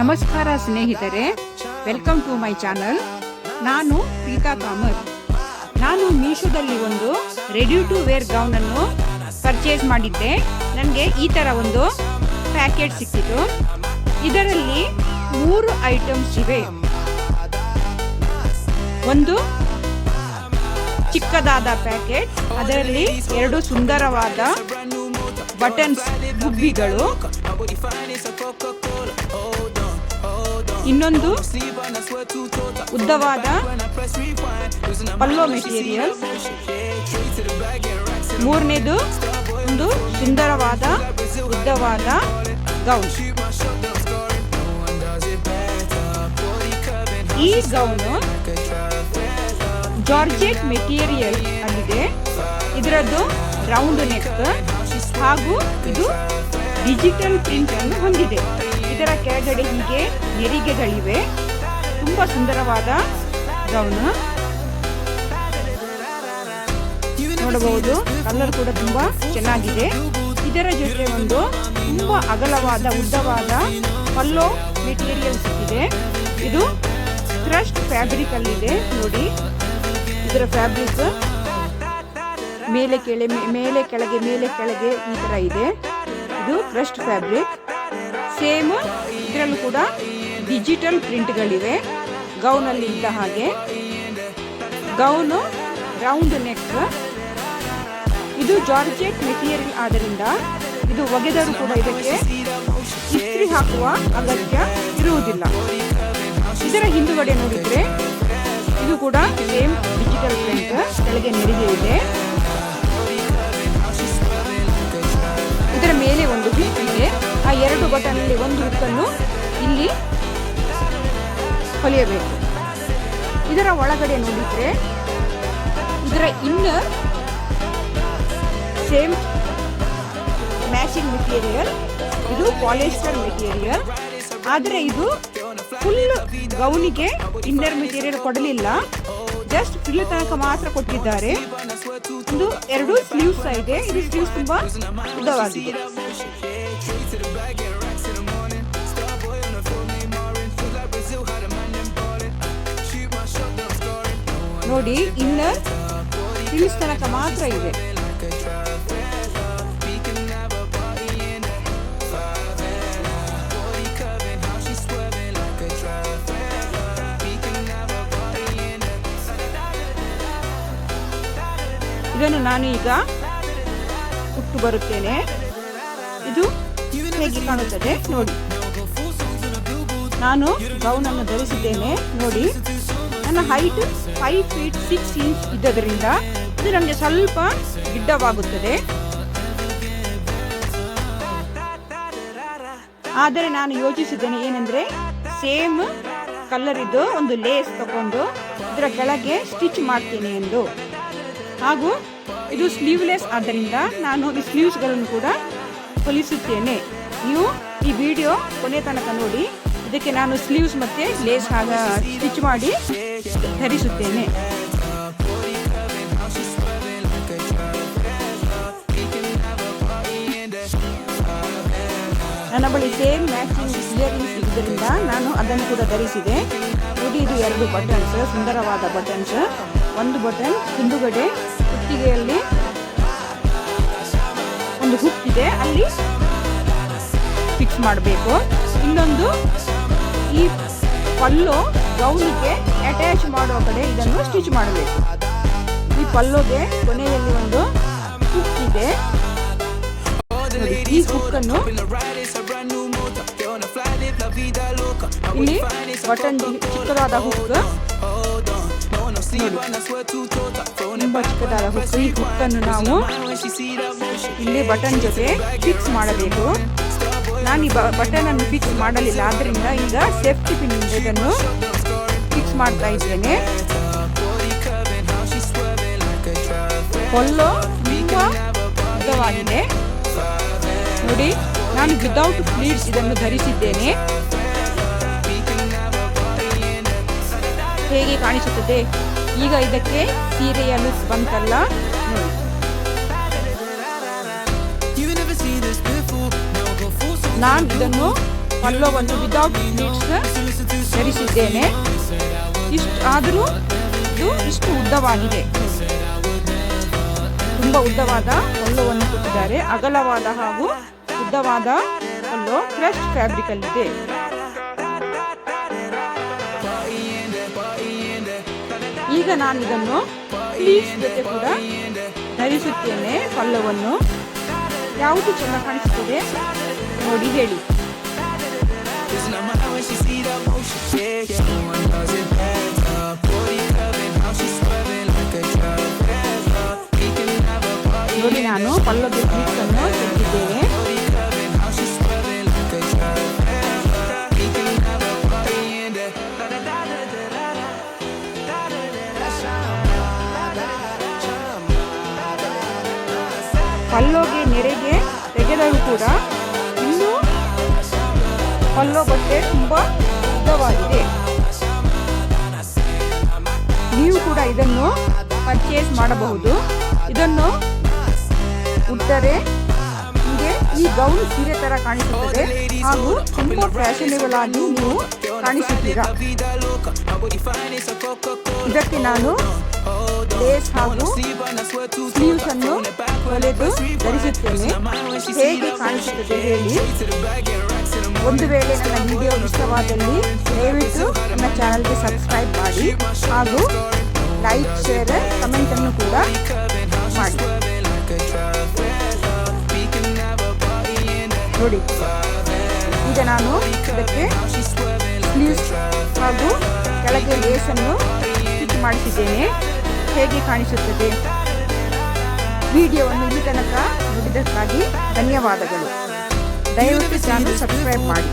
ನಮಸ್ಕಾರ ಸ್ನೇಹಿತರೆ, welcome to my channel. ನಾನು ಪ್ರೀತಾ ಕಾಮತ್. ನಾನು ಮೀಶೋದಲ್ಲಿ ಒಂದು ರೆಡಿ ಟು ವೇರ್ ಗೌನ್ ಅನ್ನು ಪರ್ಚೇಸ್ ಮಾಡಿದ್ದೆ. ನನಗೆ ಈ ಥರ ಒಂದು ಪ್ಯಾಕೆಟ್ ಸಿಕ್ಕಿತು. ಇದರಲ್ಲಿ 3 ಐಟಮ್ಸ್ ಇವೆ. ಒಂದು ಚಿಕ್ಕದಾದ ಪ್ಯಾಕೆಟ್, ಅದರಲ್ಲಿ 2 ಸುಂದರವಾದ ಬಟನ್ಸ್ ಗುಬ್ಬಿಗಳು, ಇನ್ನೊಂದು ಉದ್ದವಾದ ಪಲ್ಲೋ ಮೆಟೀರಿಯಲ್, ಮೂರನೇದು ಒಂದು ಸುಂದರವಾದ ಉದ್ದವಾದ ಗೌನ್. ಈ ಗೌನು ಜಾರ್ಜೆಟ್ ಮೆಟೀರಿಯಲ್ ಆಗಿದೆ. ಇದರದ್ದು ರೌಂಡ್ ನೆಕ್ ಹಾಗೂ ಇದು ಡಿಜಿಟಲ್ ಪ್ರಿಂಟ್ ಅನ್ನು ಹೊಂದಿದೆ. ಇದರ ಕೆಳಗಡೆ ಹೀಗೆ ನೆರಿಗೆಗಳಿವೆ. ತುಂಬಾ ಸುಂದರವಾದ ಗೌನ್ ನೋಡಬಹುದು. ಕಲರ್ ಕೂಡ ತುಂಬಾ ಚೆನ್ನಾಗಿದೆ. ಇದರ ಜೊತೆ ಒಂದು ತುಂಬಾ ಅಗಲವಾದ ಉದ್ದವಾದ ಪಲ್ಲೋ ಮೆಟೀರಿಯಲ್ ಸಿಕ್ಕಿದೆ. ಇದು ಕ್ರಸ್ಟ್ ಫ್ಯಾಬ್ರಿಕ್ ಅಲ್ಲಿದೆ. ನೋಡಿ, ಇದರ ಫ್ಯಾಬ್ರಿಕ್ ಮೇಲೆ ಕೆಳಗೆ ಈ ತರ ಇದೆ. ಇದು ಕ್ರಸ್ಟ್ ಫ್ಯಾಬ್ರಿಕ್. ಸೇಮ್ ಇದರಲ್ಲೂ ಕೂಡ ಡಿಜಿಟಲ್ ಪ್ರಿಂಟ್ಗಳಿವೆ ಗೌನಲ್ಲಿ ಇದ್ದ ಹಾಗೆ. Gown round neck. ಇದು ಜಾರ್ಜೆಟ್ ಮೆಟೀರಿಯಲ್ ಆದ್ದರಿಂದ ಇದು ಒಗೆದರೂ ಕೂಡ ಇದಕ್ಕೆ ಇಸ್ತ್ರಿ ಹಾಕುವ ಅಗತ್ಯ ಇರುವುದಿಲ್ಲ. ಇದರ ಹಿಂದುಗಡೆ ನೋಡಿದ್ರೆ ಇದು ಕೂಡ ಸೇಮ್ ಡಿಜಿಟಲ್ ಪ್ರಿಂಟ್. ಕೆಳಗೆ ನೆರಿಗೆ ಇದೆ. ಇದರ ಮೇಲೆ ಒಂದು ಹುಕ್ ಇದೆ. ಆ 2 ಬಟನ್ ಅಲ್ಲಿ ಒಂದು ಹುಕ್ಕನ್ನು ಇಲ್ಲಿ ಹೊಲಿಯಬೇಕು. ಇದರ ಒಳಗಡೆ ನೋಡಿದ್ರೆ ಇದರ ಇನ್ನರ್ ಸೇಮ್ ಮ್ಯಾಚಿಂಗ್ ಮೆಟೀರಿಯಲ್. ಇದು ಪಾಲಿಸ್ಟರ್ ಮೆಟೀರಿಯಲ್. ಆದರೆ ಇದು ಫುಲ್ ಗೌನಿಗೆ ಇನ್ನರ್ ಮೆಟೀರಿಯಲ್ ಕೊಡಲಿಲ್ಲ. ಜಸ್ಟ್ ಫಿಲ್ ತನಕ ಮಾತ್ರ ಕೊಟ್ಟಿದ್ದಾರೆ. ಒಂದು 2 ಸ್ಲೀವ್ಸ್ ಇದೆ. ಇದು ಸ್ಲೀವ್ಸ್ ತುಂಬಾ ಉದ್ದವಾಗಿದೆ. ನೋಡಿ, ಇನ್ನರ್ ಸ್ಲೀವ್ಸ್ ತನಕ ಮಾತ್ರ ಇದೆ. ಇದನ್ನು ನಾನು ಈಗ ಉಟ್ಟು ಬರುತ್ತೇನೆ. ಇದು ಹೇಗೆ ಕಾಣುತ್ತದೆ ನೋಡಿ. ನಾನು ಗೌನ್ ಅನ್ನು ಧರಿಸಿದ್ದೇನೆ. ನೋಡಿ, ನನ್ನ ಹೈಟ್ 5 feet 6 inch ಇದ್ದದರಿಂದ ಇದು ನನಗೆ ಸ್ವಲ್ಪ ಗಿಡ್ಡವಾಗುತ್ತದೆ. ಆದರೆ ನಾನು ಯೋಚಿಸಿದ್ದೇನೆ ಏನೆಂದರೆ, ಸೇಮ್ ಕಲರ್ ಇದ್ದು ಒಂದು ಲೇಸ್ ತಗೊಂಡು ಇದರ ಕೆಳಗೆ ಸ್ಟಿಚ್ ಮಾಡ್ತೇನೆ ಎಂದು. ಹಾಗೂ ಇದು ಸ್ಲೀವ್ಲೆಸ್ ಆದ್ದರಿಂದ ನಾನು ಈ ಸ್ಲೀವ್ಸ್ಗಳನ್ನು ಕೂಡ ಹೊಲಿಸುತ್ತೇನೆ. ನೀವು ಈ ವಿಡಿಯೋ ಕೊನೆ ತನಕ ನೋಡಿ. ಇದಕ್ಕೆ ನಾನು ಸ್ಲೀವ್ಸ್ ಮತ್ತೆ ಲೇಸ್ ಸ್ಟಿಚ್ ಮಾಡಿ ಧರಿಸುತ್ತೇನೆ. ನನ್ನ ಬಳಿ ಸೇಮ್ ಮ್ಯಾಚಿಂಗ್ ಇಯರಿಂಗ್ಸ್ ಇದ್ದರಿಂದ ನಾನು ಅದನ್ನು ಕೂಡ ಧರಿಸಿದೆ. ನೋಡಿ, ಇದು 2 ಬಟನ್ಸ್, ಸುಂದರವಾದ ಬಟನ್ಸ್. ಒಂದು ಬಟನ್ ಹಿಂದುಗಡೆ ಕುತ್ತಿಗೆಯಲ್ಲಿ ಒಂದು ಹುಕ್ ಇದೆ, ಅಲ್ಲಿ ಫಿಕ್ಸ್ ಮಾಡಬೇಕು. ಇನ್ನೊಂದು ಈ ಪಲ್ಲೋ ಗೌನಿಗೆ ಅಟ್ಯಾಚ್ ಮಾಡುವ ಕಡೆ ಇದನ್ನು ಸ್ಟಿಚ್ ಮಾಡಬೇಕು. ಈ ಪಲ್ಲೋಗೆ ಕೊನೆಯಲ್ಲಿ ಒಂದು ಹುಕ್ ಇದೆ. ಈ ಹುಕ್ ಅನ್ನು ಇಲ್ಲಿ ಬಟನ್ ಚಿಕ್ಕದಾದ ಹುಕ್, ತುಂಬಾ ಚಿಕ್ಕದಾದ ಹುಕ್. ಈ ಹುಕ್ ಅನ್ನು ನಾವು ಇಲ್ಲಿ ಬಟನ್ ಜೊತೆ ಫಿಕ್ಸ್ ಮಾಡಬೇಕು. ನಾನು ಈ ಬಟನ್ ಅನ್ನು ಫಿಕ್ಸ್ ಮಾಡಲಿಲ್ಲ, ಆದ್ದರಿಂದ ಈಗ ಸೇಫ್ಟಿ ಪಿನ್ ಇದನ್ನು ಫಿಕ್ಸ್ ಮಾಡ್ತಾ ಇದ್ದೇನೆ. ಪಲ್ಲೋ ತುಂಬಾ ಉದ್ದವಾಗಿದೆ. ನೋಡಿ, ನಾನು ವಿದೌಟ್ ಪ್ಲೀಟ್ಸ್ ಇದನ್ನು ಧರಿಸಿದ್ದೇನೆ. ಹೇಗೆ ಕಾಣಿಸುತ್ತದೆ ಈಗ? ಇದಕ್ಕೆ ಸೀರೆಯ ಲುಕ್ ಬಂತಲ್ಲ ನೋಡಿ. ನಾನು ಇದನ್ನು ಪಲ್ಲೋವನ್ನು ವಿದೌಟ್ ಪ್ಲೀಟ್ಸ್ ಧರಿಸಿದ್ದೇನೆ. ಆದರೂ ಇದು ಇಷ್ಟು ಉದ್ದವಾಗಿದೆ. ತುಂಬ ಉದ್ದವಾದ ಪಲ್ಲೋವನ್ನು ಕೊಟ್ಟಿದ್ದಾರೆ. ಅಗಲವಾದ ಹಾಗೂ ಉದ್ದವಾದ ಪಲ್ಲೋ ಕ್ರಶ್ ಫ್ಯಾಬ್ರಿಕ್ ಅಲ್ಲಿದೆ. ಈಗ ನಾನು ಇದನ್ನು ಪ್ಲೀಟ್ಸ್ ಜೊತೆ ಕೂಡ ಧರಿಸುತ್ತೇನೆ. ಪಲ್ಲೋವನ್ನು ಯಾವುದು ಚೆನ್ನಾಗಿ ಕಾಣಿಸುತ್ತದೆ ನೋಡಿ ಹೇಳಿ. ನೋಡಿ ನಾನು ಪಲ್ಲೋದ ಪ್ಲೀಟ್ಸ್ ಅನ್ನು ತೆಗೆದಿದ್ದೇನೆ. ಪಲ್ಲೋಗೆ ನೆರೆಗೆ ತೆಗೆದರೂ ಕೂಡ ಇನ್ನೂ ಪಲ್ಲೋ ಬಟ್ಟೆ ತುಂಬ ಉದ್ದವಾಗಿದೆ. ನೀವು ಕೂಡ ಇದನ್ನು ಪರ್ಚೇಸ್ ಮಾಡಬಹುದು. ಇದನ್ನು ಉಟ್ಟರೆ ನಿಮಗೆ ಈ ಗೌನ್ ಸೀರೆ ತರ ಕಾಣಿಸುತ್ತದೆ ಹಾಗೂ ತುಂಬ ಫ್ಯಾಷನೇಬಲ್ ಆಗಿ ನೀವು ಕಾಣಿಸುತ್ತೀರಾ. ಇದಕ್ಕೆ ನಾನು ಲೇಸ್ ಹಾಗೂ ಸ್ಲೀವ್ಸ್ ಅನ್ನು ಹೊಲೆದು ಧರಿಸುತ್ತೇನೆ. ಹೇಗೆ ಕಾಣಿಸುತ್ತದೆ ಹೇಳಿ. ಒಂದು ವೇಳೆ ನನ್ನ ವಿಡಿಯೋ ಇಷ್ಟವಾದಲ್ಲಿ ದಯವಿಟ್ಟು ನನ್ನ ಚಾನಲ್ಗೆ ಸಬ್ಸ್ಕ್ರೈಬ್ ಮಾಡಿ ಹಾಗೂ ಲೈಕ್, ಶೇರ್, ಕಮೆಂಟ್ ಅನ್ನು ಕೂಡ ಮಾಡಿ. ನೋಡಿ ಈಗ ನಾನು ಇದಕ್ಕೆ ಸ್ಲೀವ್ಸ್ ಹಾಗೂ ಕೆಳಗೆ ಲೇಸನ್ನು ಸ್ಟಿಚ್ ಮಾಡಿಸಿದ್ದೇನೆ. ಹೇಗೆ ಕಾಣಿಸುತ್ತದೆ. ವಿಡಿಯೋವನ್ನು ಇಲ್ಲಿ ತನಕ ನೋಡಿದ್ದಕ್ಕಾಗಿ ಧನ್ಯವಾದಗಳು. ದಯವಿಟ್ಟು ಚಾನಲ್ ಸಬ್ಸ್ಕ್ರೈಬ್ ಮಾಡಿ.